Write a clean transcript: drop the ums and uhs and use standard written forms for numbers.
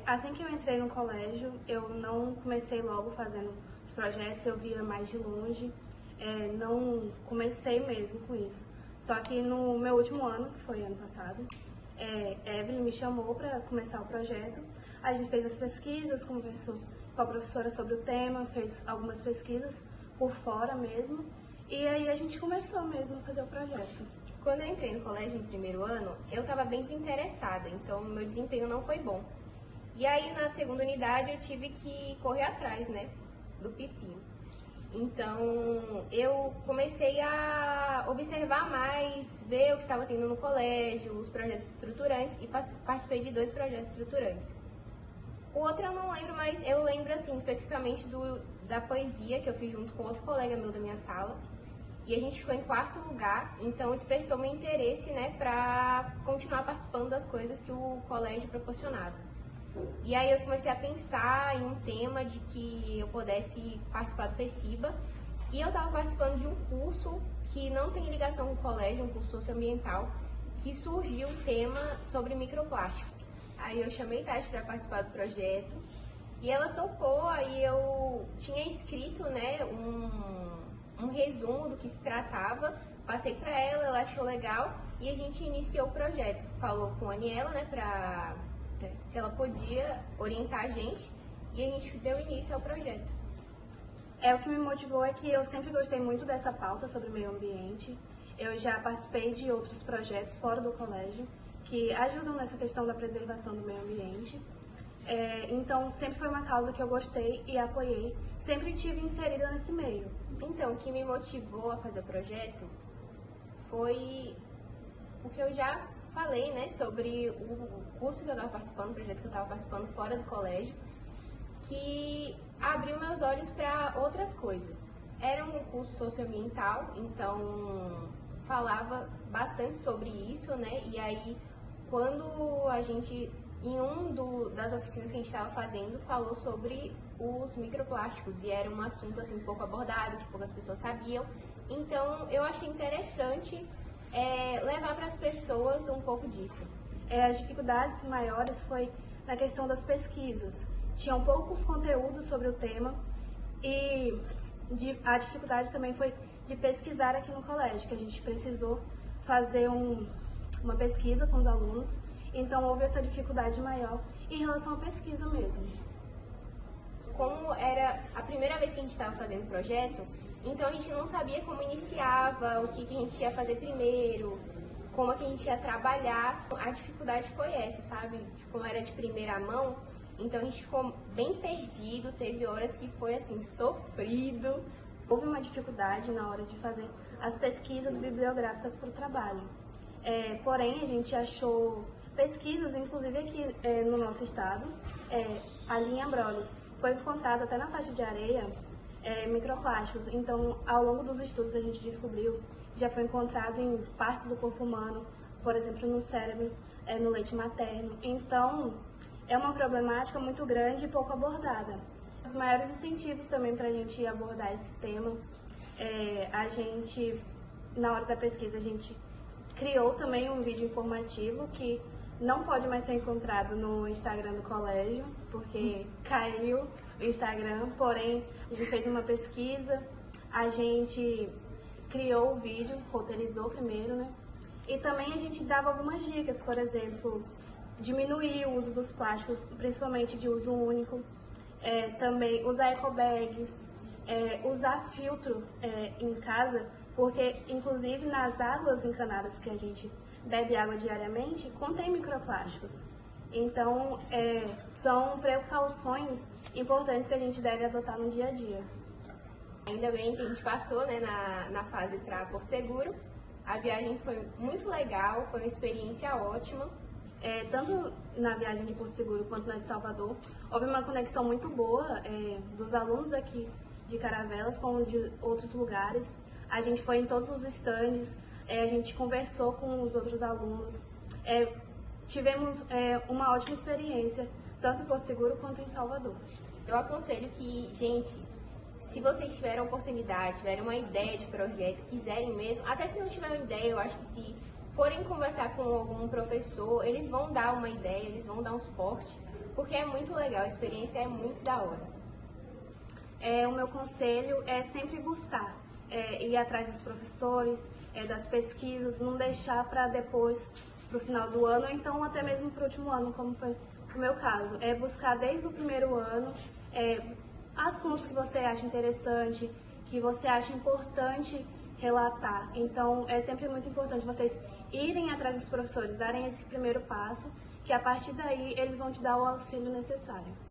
Assim que eu entrei no colégio, eu não comecei logo fazendo os projetos, eu via mais de longe, não comecei mesmo com isso. Só que no meu último ano, que foi ano passado, Evelyn me chamou para começar o projeto. A gente fez as pesquisas, conversou com a professora sobre o tema, fez algumas pesquisas por fora mesmo, e aí a gente começou mesmo a fazer o projeto. Quando eu entrei no colégio no primeiro ano, eu estava bem desinteressada, então meu desempenho não foi bom. E aí na segunda unidade eu tive que correr atrás, né, do pepino. Então eu comecei a observar mais, ver o que estava tendo no colégio, os projetos estruturantes, e participei de 2 projetos estruturantes. O outro eu não lembro, mas eu lembro assim especificamente da poesia que eu fiz junto com outro colega meu da minha sala. E a gente ficou em 4º lugar, então despertou meu interesse, né, para continuar participando das coisas que o colégio proporcionava. E aí eu comecei a pensar em um tema de que eu pudesse participar do PECIBA, e eu estava participando de um curso que não tem ligação com o colégio, um curso socioambiental, que surgiu o tema sobre microplástico. Aí eu chamei Tati para participar do projeto, e ela topou. Aí eu tinha escrito, né, um resumo do que se tratava, passei para ela achou legal, e a gente iniciou o projeto. Falou com a Aniela, né, se ela podia orientar a gente, e a gente deu início ao projeto. O que me motivou é que eu sempre gostei muito dessa pauta sobre meio ambiente. Eu já participei de outros projetos fora do colégio que ajudam nessa questão da preservação do meio ambiente. Então sempre foi uma causa que eu gostei e apoiei, sempre tive inserida nesse meio. Então, o que me motivou a fazer o projeto foi o que eu já falei, né, sobre o curso que eu estava participando, o projeto que eu estava participando fora do colégio, que abriu meus olhos para outras coisas. Era um curso socioambiental, então falava bastante sobre isso, né, e aí quando a gente, em das oficinas que a gente estava fazendo, falou sobre os microplásticos, e era um assunto assim pouco abordado, que poucas pessoas sabiam. Então eu achei interessante levar para as pessoas um pouco disso. As dificuldades maiores foi na questão das pesquisas. Tinham poucos conteúdos sobre o tema, e a dificuldade também foi de pesquisar aqui no colégio, que a gente precisou fazer uma pesquisa com os alunos. Então houve essa dificuldade maior em relação à pesquisa mesmo. Como era a primeira vez que a gente estava fazendo o projeto, então a gente não sabia como iniciava, o que a gente ia fazer primeiro, como que a gente ia trabalhar. A dificuldade foi essa, sabe? Como era de primeira mão, então a gente ficou bem perdido, teve horas que foi assim, sofrido. Houve uma dificuldade na hora de fazer as pesquisas bibliográficas para o trabalho. Porém, a gente achou pesquisas, inclusive aqui no nosso estado, ali em Abrolhos, foi encontrado até na faixa de areia microplásticos. Então, ao longo dos estudos, a gente descobriu que já foi encontrado em partes do corpo humano, por exemplo, no cérebro, no leite materno. Então, é uma problemática muito grande e pouco abordada. Os maiores incentivos também para a gente abordar esse tema, na hora da pesquisa, a gente criou também um vídeo informativo que não pode mais ser encontrado no Instagram do colégio, porque caiu o Instagram. Porém, a gente fez uma pesquisa, a gente criou o vídeo, roteirizou primeiro, né? E também a gente dava algumas dicas, por exemplo, diminuir o uso dos plásticos, principalmente de uso único, também usar ecobags, usar filtro em casa, porque inclusive nas águas encanadas que a gente bebe água diariamente, contém microplásticos. Então, são precauções importantes que a gente deve adotar no dia a dia. Ainda bem que a gente passou, né, na fase para Porto Seguro. A viagem foi muito legal, foi uma experiência ótima. Tanto na viagem de Porto Seguro quanto na de Salvador, houve uma conexão muito boa dos alunos aqui de Caravelas com de outros lugares. A gente foi em todos os estandes, a gente conversou com os outros alunos, tivemos uma ótima experiência, tanto em Porto Seguro quanto em Salvador. Eu aconselho que, gente, se vocês tiverem oportunidade, tiverem uma ideia de projeto, quiserem mesmo, até se não tiverem uma ideia, eu acho que se forem conversar com algum professor, eles vão dar uma ideia, eles vão dar um suporte. porque é muito legal, a experiência é muito da hora. O meu conselho é sempre buscar, ir atrás dos professores, das pesquisas, não deixar para depois, para o final do ano, ou então até mesmo para o último ano, como foi o meu caso. É buscar desde o primeiro ano assuntos que você acha interessante, que você acha importante relatar. Então, é sempre muito importante vocês irem atrás dos professores, darem esse primeiro passo, que a partir daí eles vão te dar o auxílio necessário.